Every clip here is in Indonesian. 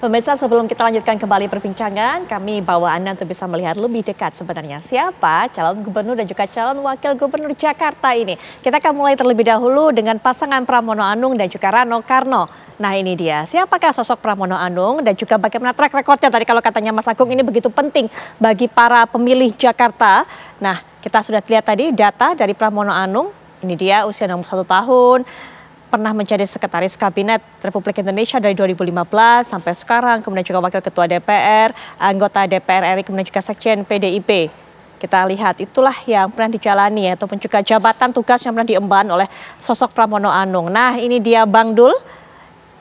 Pemirsa, sebelum kita lanjutkan kembali perbincangan, kami bawa Anda untuk bisa melihat lebih dekat sebenarnya siapa calon gubernur dan juga calon wakil gubernur Jakarta ini. Kita akan mulai terlebih dahulu dengan pasangan Pramono Anung dan juga Rano Karno. Nah ini dia, siapakah sosok Pramono Anung dan juga bagaimana track recordnya tadi kalau katanya Mas Agung ini begitu penting bagi para pemilih Jakarta. Nah kita sudah lihat tadi data dari Pramono Anung, ini dia usia 61 tahun. Pernah menjadi Sekretaris Kabinet Republik Indonesia dari 2015 sampai sekarang, kemudian juga Wakil Ketua DPR, anggota DPR RI, kemudian juga Sekjen PDIP. Kita lihat itulah yang pernah dijalani ataupun juga jabatan tugas yang pernah diemban oleh sosok Pramono Anung. Nah ini dia Bang Dul.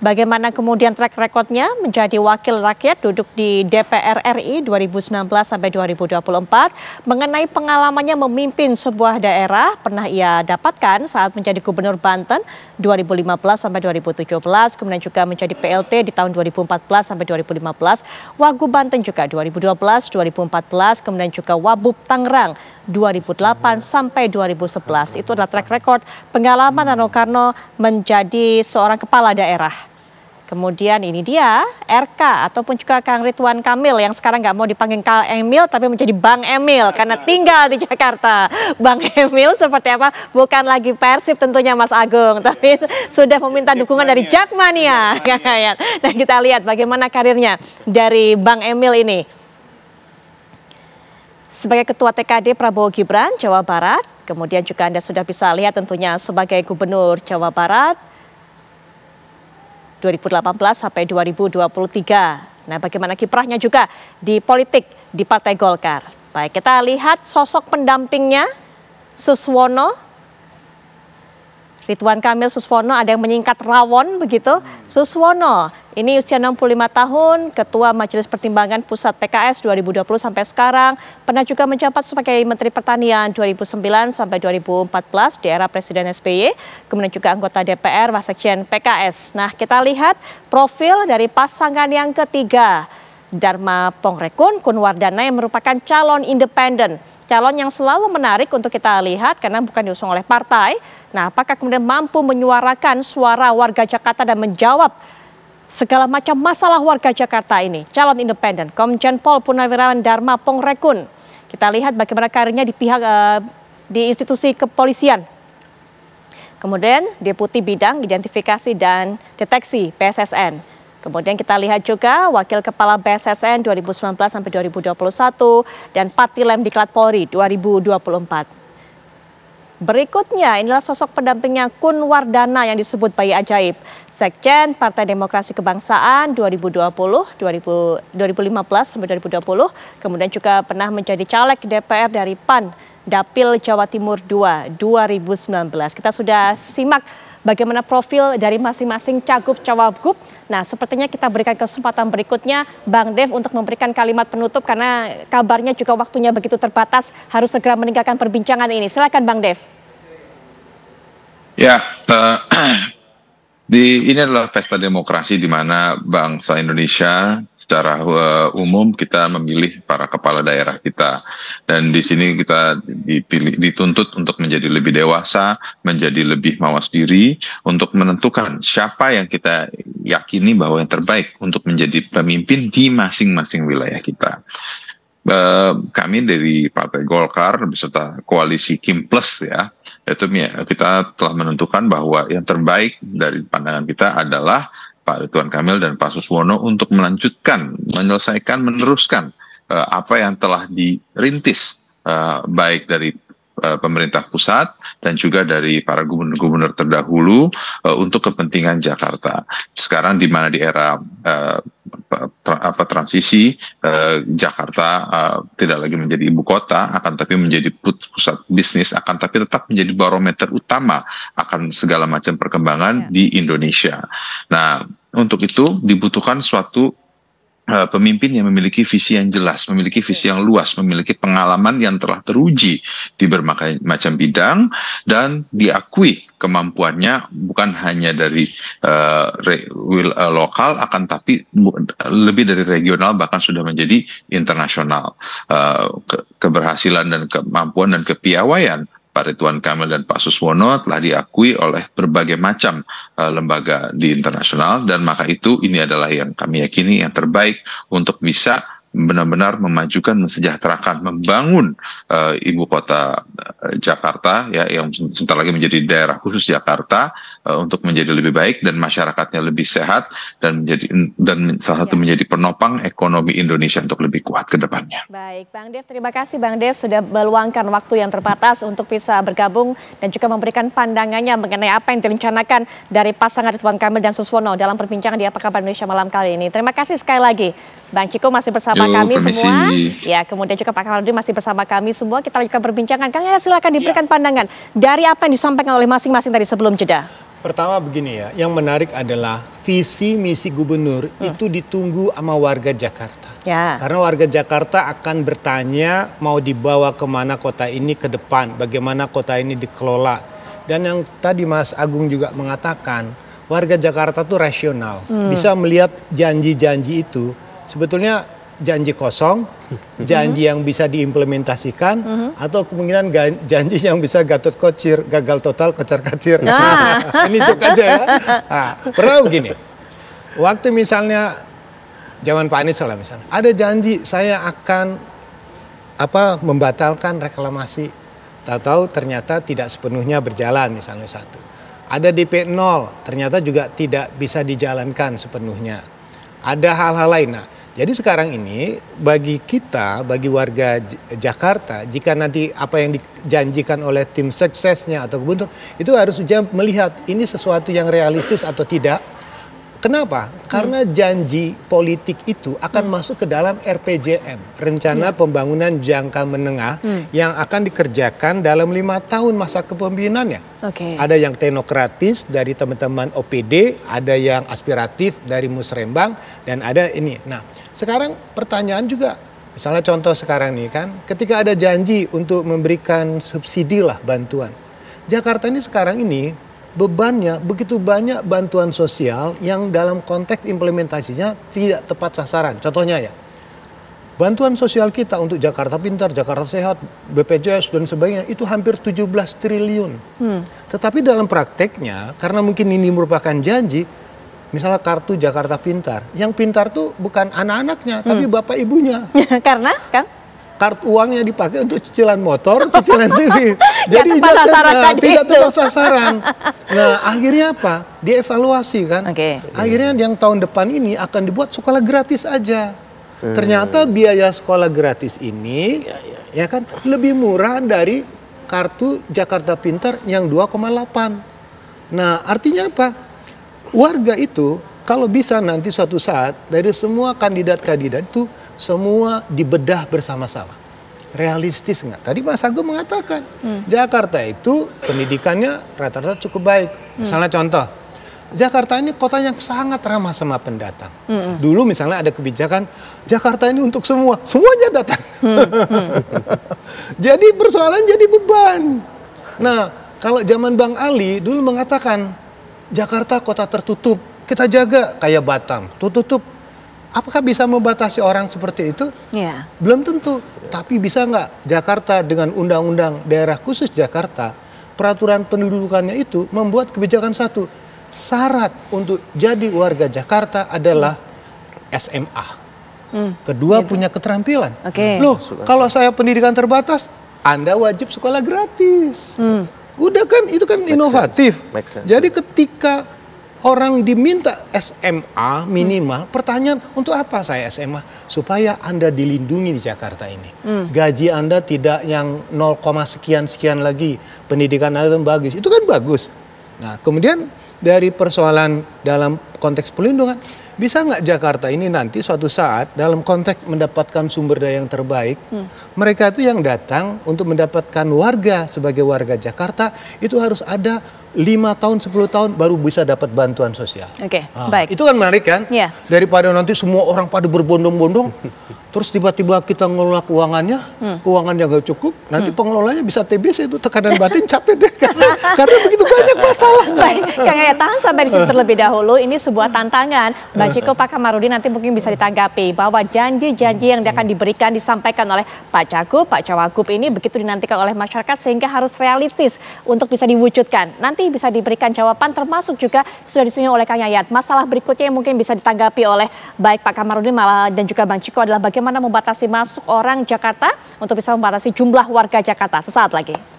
Bagaimana kemudian track recordnya menjadi wakil rakyat duduk di DPR RI 2019 sampai 2024. Mengenai pengalamannya memimpin sebuah daerah pernah ia dapatkan saat menjadi Gubernur Banten 2015 sampai 2017. Kemudian juga menjadi PLT di tahun 2014 sampai 2015. Wagub Banten juga 2012, 2014. Kemudian juga Wabub Tangerang 2008 sampai 2011. Itu adalah track record pengalaman Rano Karno menjadi seorang kepala daerah. Kemudian ini dia RK ataupun juga Kang Ridwan Kamil yang sekarang nggak mau dipanggil Kang Emil tapi menjadi Bang Emil karena tinggal di Jakarta. Bang Emil seperti apa? Bukan lagi Persib tentunya Mas Agung, tapi sudah meminta dukungan dari Jakmania. Nah kita lihat bagaimana karirnya dari Bang Emil ini. Sebagai Ketua TKD Prabowo Gibran Jawa Barat, kemudian juga Anda sudah bisa lihat tentunya sebagai Gubernur Jawa Barat 2018 sampai 2023. Nah, bagaimana kiprahnya juga di politik di Partai Golkar. Baik, kita lihat sosok pendampingnya Suswono. Ridwan Kamil Suswono, ada yang menyingkat Rawon begitu. Suswono, ini usia 65 tahun, Ketua Majelis Pertimbangan Pusat PKS 2020 sampai sekarang. Pernah juga menjabat sebagai Menteri Pertanian 2009 sampai 2014 di era Presiden SBY. Kemudian juga anggota DPR, Wasekjen PKS. Nah kita lihat profil dari pasangan yang ketiga. Dharma Pongrekun Kunwardana yang merupakan calon independen. Calon yang selalu menarik untuk kita lihat karena bukan diusung oleh partai. Nah, apakah kemudian mampu menyuarakan suara warga Jakarta dan menjawab segala macam masalah warga Jakarta ini? Calon independen, Komjen Pol Purnawirawan Dharma Pongrekun. Kita lihat bagaimana karirnya di pihak di institusi kepolisian. Kemudian Deputi Bidang Identifikasi dan Deteksi BSSN. Kemudian kita lihat juga Wakil Kepala BSSN 2019 sampai 2021 dan Patilem Diklat Polri 2024. Berikutnya inilah sosok pendampingnya Kunwardana yang disebut bayi ajaib. Sekjen Partai Demokrasi Kebangsaan 2015 sampai 2020. Kemudian juga pernah menjadi caleg DPR dari PAN Dapil Jawa Timur 2 2019. Kita sudah simak bagaimana profil dari masing-masing cagup cawagup. Nah, sepertinya kita berikan kesempatan berikutnya Bang Dev untuk memberikan kalimat penutup karena kabarnya juga waktunya begitu terbatas, harus segera meninggalkan perbincangan ini. Silakan Bang Dev. Ya, ini adalah pesta demokrasi di mana bangsa Indonesia secara umum kita memilih para kepala daerah kita, dan di sini kita dituntut untuk menjadi lebih dewasa, menjadi lebih mawas diri untuk menentukan siapa yang kita yakini bahwa yang terbaik untuk menjadi pemimpin di masing-masing wilayah kita. Kami dari Partai Golkar beserta koalisi Kim Plus ya, itu kita telah menentukan bahwa yang terbaik dari pandangan kita adalah Pak Ridwan Kamil dan Pak Suswono untuk melanjutkan, menyelesaikan, meneruskan apa yang telah dirintis baik dari pemerintah pusat dan juga dari para gubernur-gubernur terdahulu untuk kepentingan Jakarta. Sekarang di mana di era transisi, Jakarta tidak lagi menjadi ibu kota, akan tapi menjadi pusat bisnis, akan tapi tetap menjadi barometer utama akan segala macam perkembangan di Indonesia. Nah, untuk itu dibutuhkan suatu pemimpin yang memiliki visi yang jelas, memiliki visi yang luas, memiliki pengalaman yang telah teruji di berbagai macam bidang dan diakui kemampuannya bukan hanya dari lokal, akan tapi lebih dari regional, bahkan sudah menjadi internasional. Keberhasilan dan kemampuan dan kepiawaian Pak Ridwan Kamil dan Pak Suswono telah diakui oleh berbagai macam lembaga di internasional, dan maka itu ini adalah yang kami yakini yang terbaik untuk bisa benar-benar memajukan, mensejahterakan, membangun ibu kota Jakarta ya, yang sebentar lagi menjadi daerah khusus Jakarta, untuk menjadi lebih baik dan masyarakatnya lebih sehat, dan salah satu menjadi penopang ekonomi Indonesia untuk lebih kuat ke depannya. Baik, Bang Dev, terima kasih Bang Dev sudah meluangkan waktu yang terbatas untuk bisa bergabung dan juga memberikan pandangannya mengenai apa yang direncanakan dari pasangan Ridwan Kamil dan Suswono dalam perbincangan di Apa Kabar Indonesia malam kali ini. Terima kasih sekali lagi. Bang Ciko masih bersama kami semua. Ya, kemudian juga Pak Kamarudin masih bersama kami semua. Kita lanjutkan perbincangan. Kang Yaya, silakan diberikan pandangan dari apa yang disampaikan oleh masing-masing tadi sebelum jeda. Pertama begini ya, yang menarik adalah visi misi gubernur itu ditunggu sama warga Jakarta. Ya. Karena warga Jakarta akan bertanya mau dibawa kemana kota ini ke depan, bagaimana kota ini dikelola. Dan yang tadi Mas Agung juga mengatakan, warga Jakarta tuh rasional, bisa melihat janji-janji itu sebetulnya janji kosong, janji yang bisa diimplementasikan, atau kemungkinan janji yang bisa Gatot Kocir, gagal total, kocar-kacir. Ini cek aja ya. Nah, pernah begini, waktu misalnya zaman Pak Anies lah misalnya, ada janji saya akan membatalkan reklamasi, tahu-tahu ternyata tidak sepenuhnya berjalan misalnya satu. Ada DP 0, ternyata juga tidak bisa dijalankan sepenuhnya. Ada hal-hal lain. Nah, jadi sekarang ini bagi kita, bagi warga Jakarta, jika nanti apa yang dijanjikan oleh tim suksesnya atau gubernur, itu harus melihat ini sesuatu yang realistis atau tidak. Kenapa? Karena janji politik itu akan masuk ke dalam RPJM, Rencana Pembangunan Jangka Menengah, yang akan dikerjakan dalam 5 tahun masa kepemimpinannya. Ada yang teknokratis dari teman-teman OPD, ada yang aspiratif dari Musrembang, dan ada ini. Nah, sekarang pertanyaan juga, misalnya contoh sekarang nih kan, ketika ada janji untuk memberikan subsidi lah, bantuan. Jakarta ini sekarang ini bebannya begitu banyak bantuan sosial yang dalam konteks implementasinya tidak tepat sasaran. Contohnya ya, bantuan sosial kita untuk Jakarta Pintar, Jakarta Sehat, BPJS dan sebagainya itu hampir 17 triliun. Tetapi dalam prakteknya, karena mungkin ini merupakan janji, misalnya kartu Jakarta Pintar, yang pintar tuh bukan anak-anaknya, tapi bapak ibunya. Karena kan? Kartu uangnya dipakai untuk cicilan motor, cicilan TV. Jadi tidak tepat sasaran. Nah, akhirnya apa? Dievaluasi kan. Akhirnya yang tahun depan ini akan dibuat sekolah gratis aja. Ternyata biaya sekolah gratis ini ya kan lebih murah dari kartu Jakarta Pintar yang 2,8. Nah, artinya apa? Warga itu kalau bisa nanti suatu saat dari semua kandidat-kandidat itu semua dibedah bersama-sama. Realistis nggak? Tadi Mas Agung mengatakan Jakarta itu pendidikannya rata-rata cukup baik. Misalnya contoh, Jakarta ini kota yang sangat ramah sama pendatang. Dulu misalnya ada kebijakan Jakarta ini untuk semua, semuanya datang. Jadi persoalan jadi beban. Nah, kalau zaman Bang Ali dulu mengatakan Jakarta kota tertutup, kita jaga kayak Batam, tutup. Apakah bisa membatasi orang seperti itu? Ya. Belum tentu. Tapi bisa nggak Jakarta dengan undang-undang daerah khusus Jakarta, peraturan pendudukannya itu membuat kebijakan satu. Syarat untuk jadi warga Jakarta adalah SMA. Kedua punya keterampilan. Loh, kalau saya pendidikan terbatas, Anda wajib sekolah gratis. Udah kan, itu kan inovatif. Jadi ketika orang diminta SMA minimal, pertanyaan untuk apa saya SMA? Supaya Anda dilindungi di Jakarta ini. Gaji Anda tidak yang 0, sekian lagi. Pendidikan Anda bagus, itu kan bagus. Nah, kemudian dari persoalan dalam konteks perlindungan, bisa nggak Jakarta ini nanti suatu saat dalam konteks mendapatkan sumber daya yang terbaik, mereka itu yang datang untuk mendapatkan warga sebagai warga Jakarta, itu harus ada 5 tahun, 10 tahun baru bisa dapat bantuan sosial. Baik. Itu kan menarik kan? Daripada nanti semua orang pada berbondong-bondong, terus tiba-tiba kita ngelola keuangannya, keuangannya nggak cukup, nanti pengelolanya bisa TBC itu, tekanan batin capek deh. Karena begitu banyak masalah. Baik, Kang Yaya tahan sampai di situ terlebih dahulu. dahulu. Ini sebuah tantangan. Bang Ciko, Pak Kamarudin nanti mungkin bisa ditanggapi bahwa janji-janji yang akan diberikan disampaikan oleh Pak Cagup, Pak Cawagup ini begitu dinantikan oleh masyarakat sehingga harus realistis untuk bisa diwujudkan. Nanti bisa diberikan jawaban termasuk juga sudah disinggung oleh Kang Yayat. Masalah berikutnya yang mungkin bisa ditanggapi oleh baik Pak Kamarudin dan juga Bang Ciko adalah bagaimana membatasi masuk orang Jakarta untuk bisa membatasi jumlah warga Jakarta. Sesaat lagi.